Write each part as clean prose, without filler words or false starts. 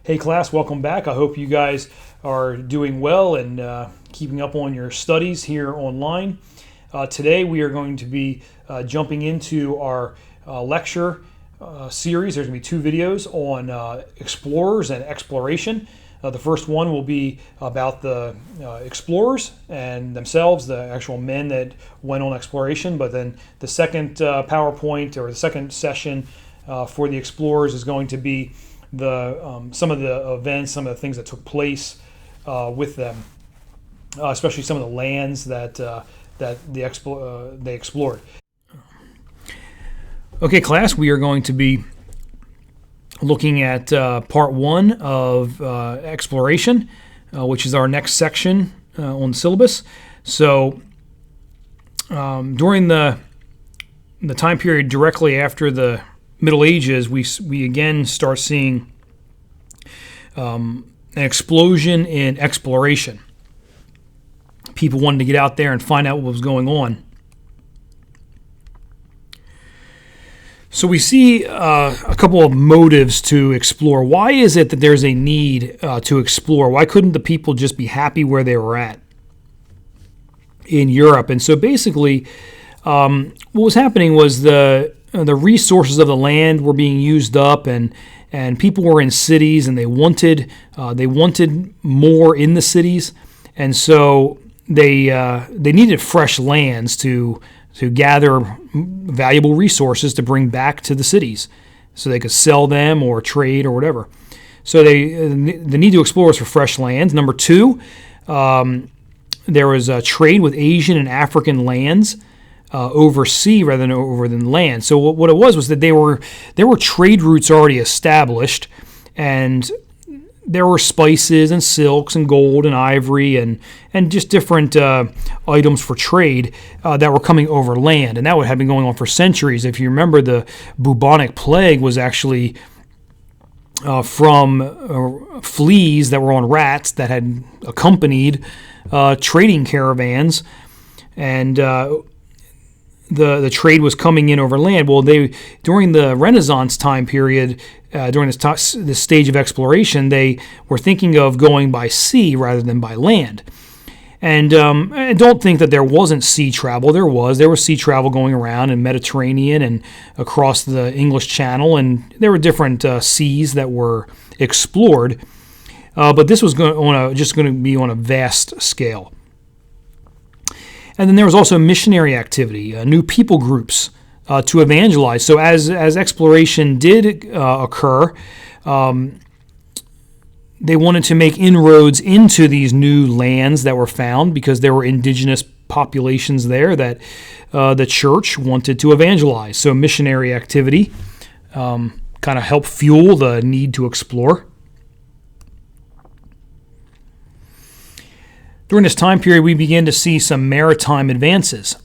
Hey class, welcome back. I hope you guys are doing well and keeping up on your studies here online. Today we are going to be jumping into our lecture series. There's going to be two videos on explorers and exploration. The first one will be about the explorers and themselves, the actual men that went on exploration. But then the second PowerPoint or the second session for the explorers is going to be some of the events, some of the things that took place with them, especially some of the lands that they explored. Okay, class, we are going to be looking at part one of exploration, which is our next section on the syllabus. So during the time period directly after the Middle Ages, we again start seeing an explosion in exploration. People wanted to get out there and find out what was going on. So we see a couple of motives to explore. Why is it that there's a need to explore? Why couldn't the people just be happy where they were at in Europe? And so basically, what was happening was the resources of the land were being used up, and people were in cities, and they wanted more in the cities, and so they needed fresh lands to gather valuable resources to bring back to the cities, so they could sell them or trade or whatever. So the need to explore is for fresh lands. Number two, there was a trade with Asian and African lands. Over sea rather than land. So what it was that there were trade routes already established, and there were spices and silks and gold and ivory and just different items for trade that were coming over land, and that would have been going on for centuries. If you remember, the bubonic plague was actually from fleas that were on rats that had accompanied trading caravans, and the trade was coming in over land. Well, during the Renaissance time period, during this stage of exploration, they were thinking of going by sea rather than by land. And I don't think that there wasn't sea travel. There was sea travel going around in Mediterranean and across the English Channel, and there were different seas that were explored. But this was just going to be on a vast scale. And then there was also missionary activity, new people groups to evangelize. So as exploration did occur, they wanted to make inroads into these new lands that were found because there were indigenous populations there that the church wanted to evangelize. So missionary activity kind of helped fuel the need to explore. During this time period, we began to see some maritime advances.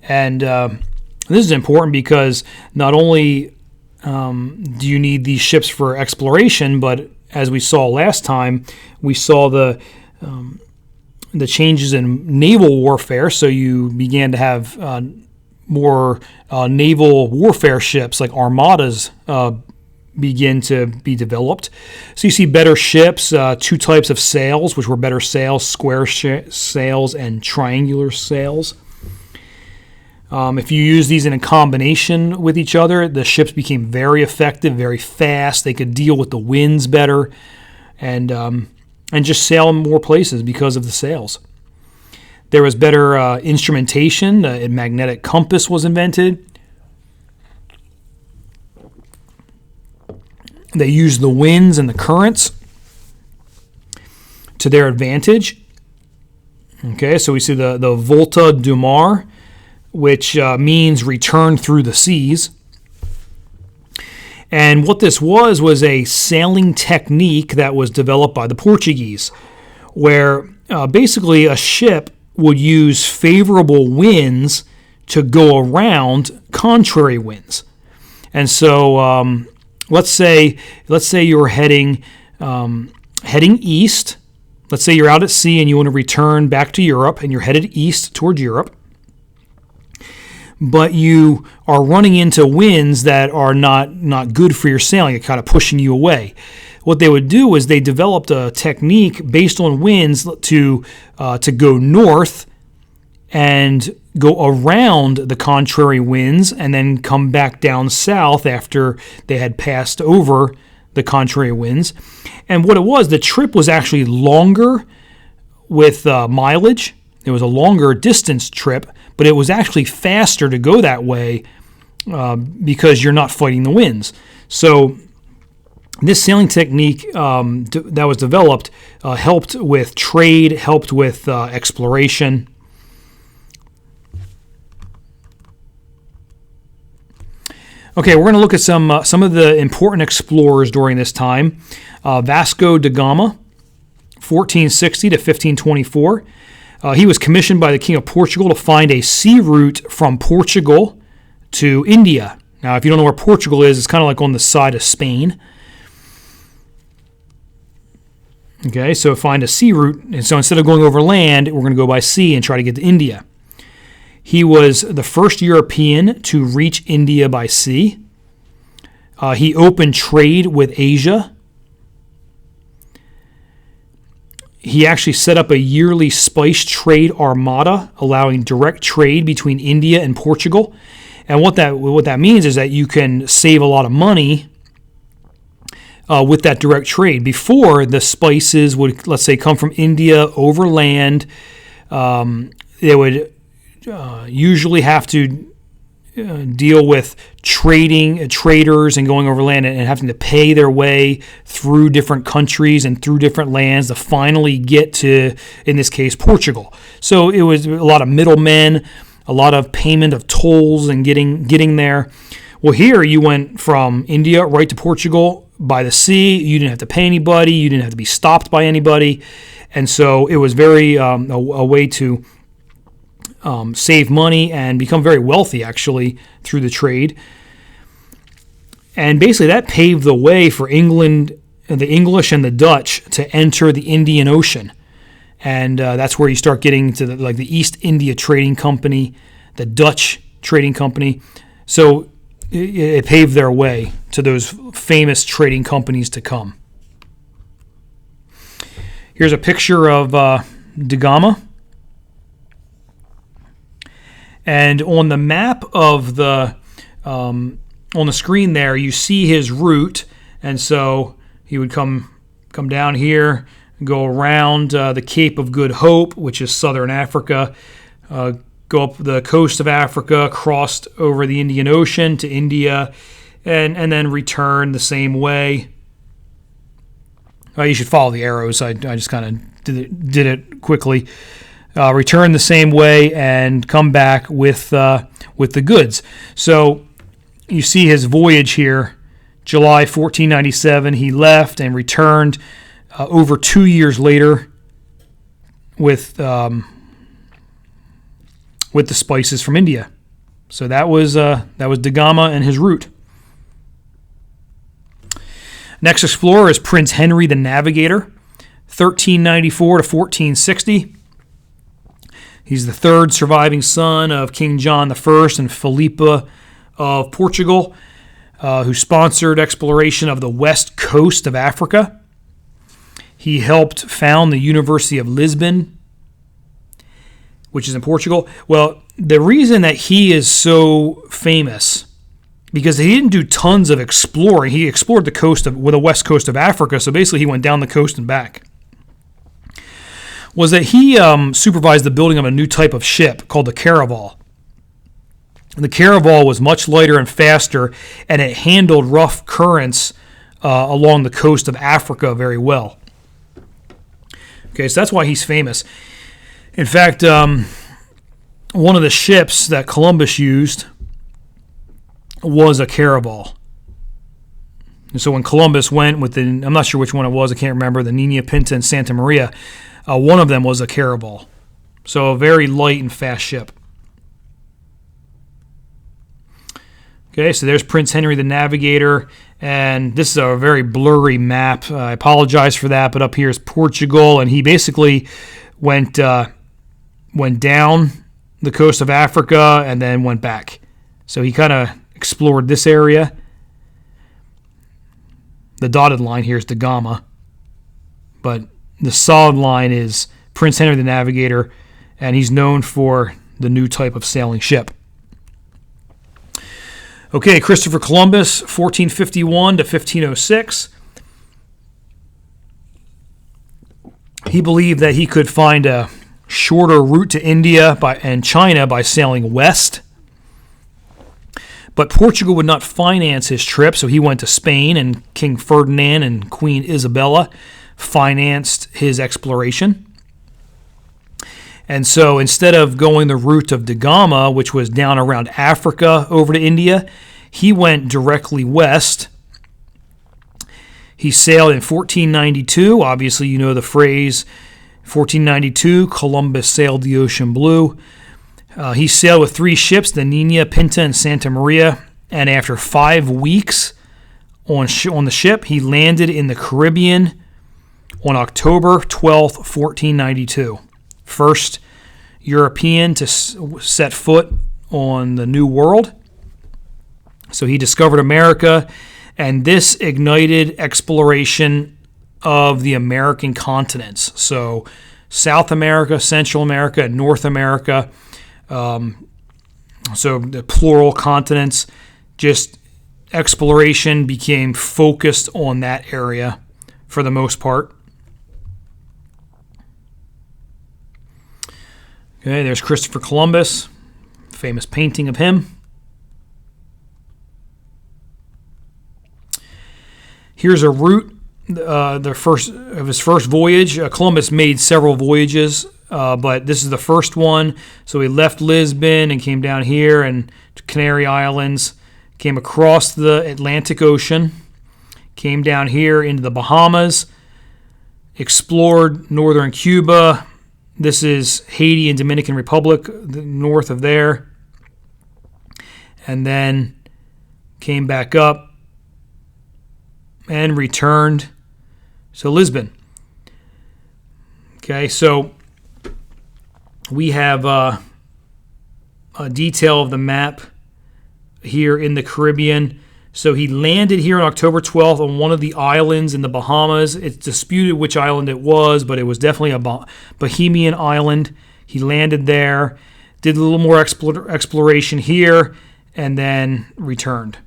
And this is important because not only do you need these ships for exploration, but as we saw last time, we saw the changes in naval warfare. So you began to have more naval warfare ships like armadas begin to be developed. So you see better ships, two types of sails, which were better sails, square sails and triangular sails. If you use these in a combination with each other, the ships became very effective, very fast. They could deal with the winds better and just sail in more places because of the sails. There was better instrumentation. A magnetic compass was invented. They used the winds and the currents to their advantage. Okay, so we see the Volta du Mar, which means return through the seas. And what this was a sailing technique that was developed by the Portuguese, where basically a ship would use favorable winds to go around contrary winds. And so let's say you're heading east. Let's say you're out at sea and you want to return back to Europe, and you're headed east towards Europe. but you are running into winds that are not good for your sailing. It's kind of pushing you away. What they would do is they developed a technique based on winds to go north and go around the contrary winds and then come back down south after they had passed over the contrary winds. And what it was, the trip was actually longer with mileage. It was a longer distance trip, but it was actually faster to go that way because you're not fighting the winds. So this sailing technique that was developed helped with trade, helped with exploration. Okay, we're going to look at some of the important explorers during this time. Vasco da Gama, 1460 to 1524. He was commissioned by the King of Portugal to find a sea route from Portugal to India. Now, if you don't know where Portugal is, it's kind of like on the side of Spain. Okay, so find a sea route. And so instead of going over land, we're going to go by sea and try to get to India. He was the first European to reach India by sea. He opened trade with Asia. He actually set up a yearly spice trade armada, allowing direct trade between India and Portugal. And what that means is that you can save a lot of money with that direct trade. Before, the spices would, let's say, come from India overland. They would usually have to deal with traders and going overland and having to pay their way through different countries and through different lands to finally get to, in this case, Portugal. So it was a lot of middlemen, a lot of payment of tolls and getting there. Well, here you went from India right to Portugal by the sea. You didn't have to pay anybody. You didn't have to be stopped by anybody. And so it was very a way to save money and become very wealthy, actually, through the trade. And basically that paved the way for England, the English and the Dutch to enter the Indian Ocean. And that's where you start getting to the East India Trading Company, the Dutch Trading Company. So it paved their way to those famous trading companies to come. Here's a picture of da Gama. And on the map of the on the screen there, you see his route. And so he would come down here, go around the Cape of Good Hope, which is southern Africa, go up the coast of Africa, crossed over the Indian Ocean to India, and then return the same way. You should follow the arrows. I just kind of did it quickly. Return the same way and come back with the goods. So you see his voyage here, July 1497. He left and returned over 2 years later with the spices from India. So that was da Gama and his route. Next explorer is Prince Henry the Navigator, 1394 to 1460. He's the third surviving son of King John I and Philippa of Portugal, who sponsored exploration of the west coast of Africa. He helped found the University of Lisbon, which is in Portugal. Well, the reason that he is so famous, because he didn't do tons of exploring. He explored the west coast of Africa, so basically he went down the coast and back. Was that he supervised the building of a new type of ship called the caravel. The caravel was much lighter and faster, and it handled rough currents along the coast of Africa very well. Okay, so that's why he's famous. In fact, one of the ships that Columbus used was a caravel. And so when Columbus went with I'm not sure which one it was, I can't remember, the Nina Pinta and Santa Maria, one of them was a caravel. So a very light and fast ship. Okay, so there's Prince Henry the Navigator, and this is a very blurry map. I apologize for that, but up here is Portugal, and he basically went down the coast of Africa, and then went back. So he kind of explored this area. The dotted line here is da Gama, but the solid line is Prince Henry the Navigator, and he's known for the new type of sailing ship. Okay, Christopher Columbus, 1451 to 1506. He believed that he could find a shorter route to India and China by sailing west. But Portugal would not finance his trip, so he went to Spain, and King Ferdinand and Queen Isabella financed his exploration. And so instead of going the route of da Gama, which was down around Africa over to India, he went directly west. He sailed in 1492. Obviously, you know the phrase, 1492, Columbus sailed the ocean blue. He sailed with 3 ships, the Nina, Pinta, and Santa Maria, and after 5 weeks on the ship, he landed in the Caribbean on October 12th, 1492. First European to set foot on the New World. So he discovered America, and this ignited exploration of the American continents. So South America, Central America, and North America. So the plural continents, just exploration became focused on that area for the most part. Okay, there's Christopher Columbus, famous painting of him. Here's a route of his first voyage. Columbus made several voyages, but this is the first one. So he left Lisbon and came down here and to Canary Islands, came across the Atlantic Ocean, came down here into the Bahamas, explored northern Cuba. This is Haiti and Dominican Republic, north of there, and then came back up and returned to Lisbon. Okay, so we have a detail of the map here in the Caribbean. So he landed here on October 12th on one of the islands in the Bahamas. It's disputed which island it was, but it was definitely a Bahamian island. He landed there, did a little more exploration here, and then returned.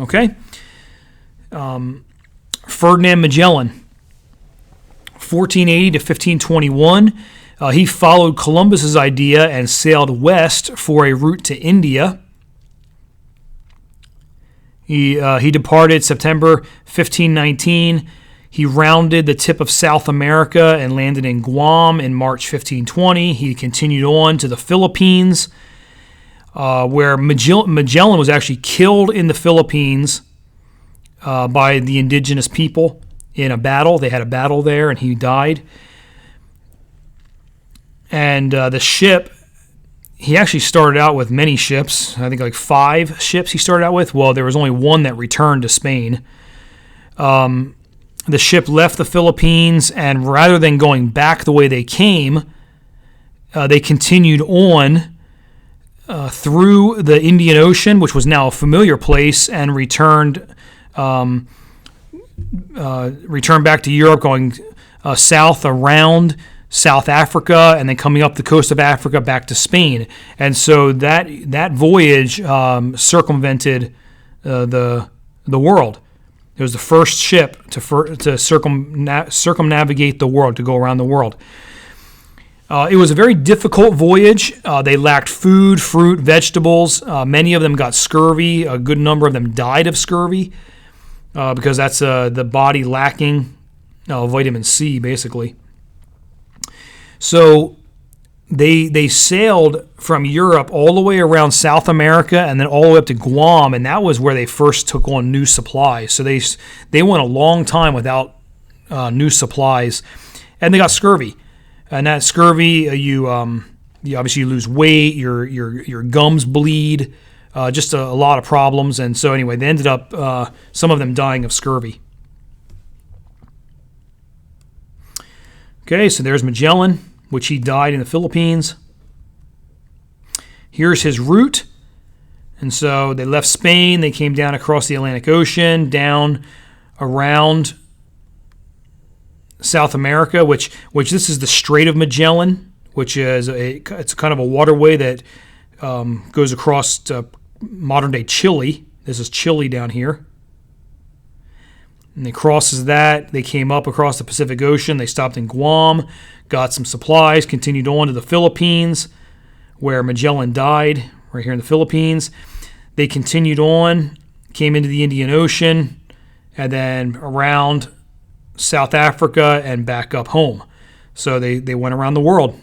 Okay. Ferdinand Magellan, 1480 to 1521. He followed Columbus's idea and sailed west for a route to India. He departed September 1519. He rounded the tip of South America and landed in Guam in March 1520. He continued on to the Philippines, where Magellan was actually killed in the Philippines by the indigenous people in a battle. They had a battle there, and he died. And the ship, he actually started out with many ships. I think like 5 ships he started out with. Well, there was only one that returned to Spain. The ship left the Philippines, and rather than going back the way they came, they continued on through the Indian Ocean, which was now a familiar place, and returned back to Europe, going south around South Africa, and then coming up the coast of Africa back to Spain. And so that voyage circumvented the world. It was the first ship to circumnavigate the world, to go around the world. It was a very difficult voyage. They lacked food, fruit, vegetables. Many of them got scurvy. A good number of them died of scurvy because that's the body lacking vitamin C, basically. So they sailed from Europe all the way around South America and then all the way up to Guam, and that was where they first took on new supplies. So they went a long time without new supplies, and they got scurvy. And that scurvy, you obviously lose weight, your gums bleed, just a lot of problems. And so anyway, they ended up some of them dying of scurvy. Okay, so there's Magellan, which he died in the Philippines. Here's his route. And so they left Spain, they came down across the Atlantic Ocean, down around South America, which this is the Strait of Magellan, which is it's kind of a waterway that goes across modern-day Chile. This is Chile down here. And they crosses that. They came up across the Pacific Ocean. They stopped in Guam, got some supplies, continued on to the Philippines, where Magellan died, right here in the Philippines. They continued on, came into the Indian Ocean, and then around South Africa and back up home. So they went around the world.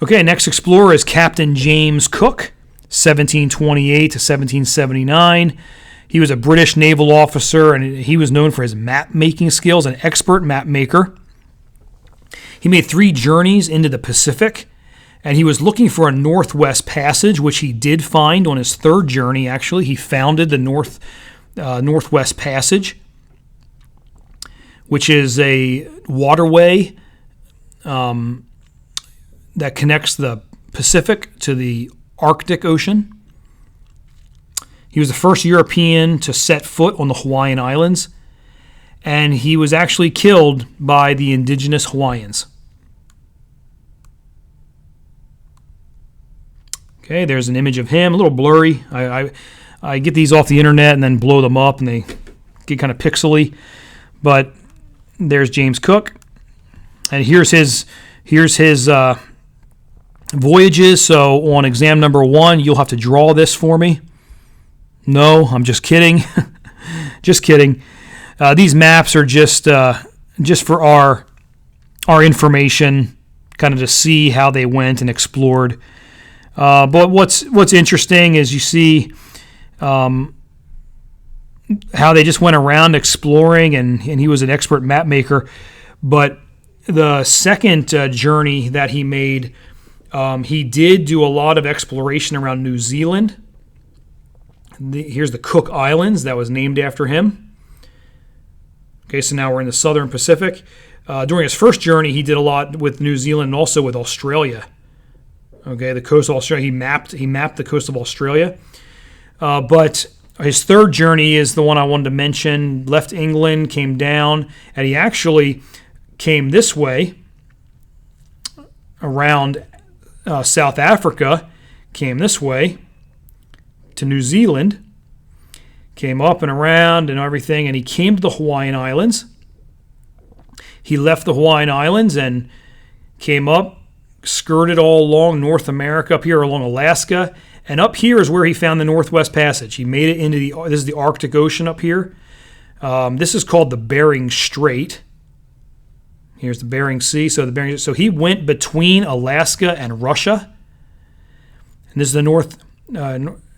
Okay, next explorer is Captain James Cook, 1728 to 1779. He was a British naval officer, and he was known for his map-making skills, an expert map maker. He made 3 journeys into the Pacific, and he was looking for a northwest passage, which he did find on his 3rd journey, actually. He founded the Northwest Passage, which is a waterway that connects the Pacific to the Arctic Ocean. He was the first European to set foot on the Hawaiian Islands, and he was actually killed by the indigenous Hawaiians. Okay, there's an image of him, a little blurry. I get these off the internet and then blow them up, and they get kind of pixely. But there's James Cook, and here's his voyages. So on exam number 1, you'll have to draw this for me. No, I'm just kidding. Just kidding. These maps are just for our information, kind of to see how they went and explored. But what's interesting is you see how they just went around exploring, and he was an expert map maker. But the second journey that he made, he did do a lot of exploration around New Zealand. Here's the Cook Islands that was named after him. Okay, so now we're in the Southern Pacific. During his first journey, he did a lot with New Zealand and also with Australia. Okay, the coast of Australia. He mapped the coast of Australia. But his 3rd journey is the one I wanted to mention. Left England, came down, and he actually came this way around South Africa, came this way to New Zealand, came up and around and everything, and he came to the Hawaiian Islands. He left the Hawaiian Islands and came up, skirted all along North America, up here along Alaska, and up here is where he found the Northwest Passage. He made it into this is the Arctic Ocean up here. This is called the Bering Strait. Here's the Bering Sea. So he went between Alaska and Russia. And this is the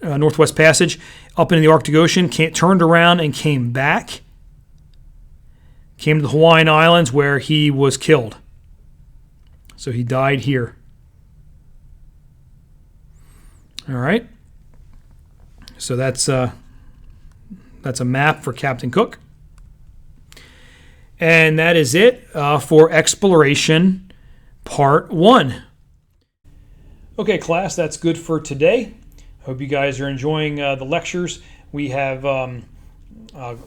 Northwest Passage up into the Arctic Ocean. Turned around and came back. Came to the Hawaiian Islands where he was killed. So he died here. All right. So that's a map for Captain Cook. And that is it for Exploration Part 1. Okay, class, that's good for today. Hope you guys are enjoying the lectures. We have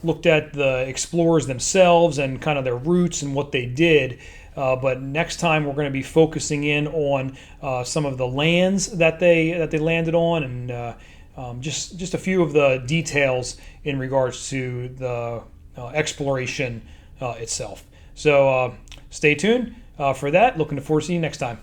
looked at the explorers themselves and kind of their routes and what they did. But next time we're going to be focusing in on some of the lands that they landed on, and just a few of the details in regards to the exploration itself. So stay tuned for that. Looking forward to seeing you next time.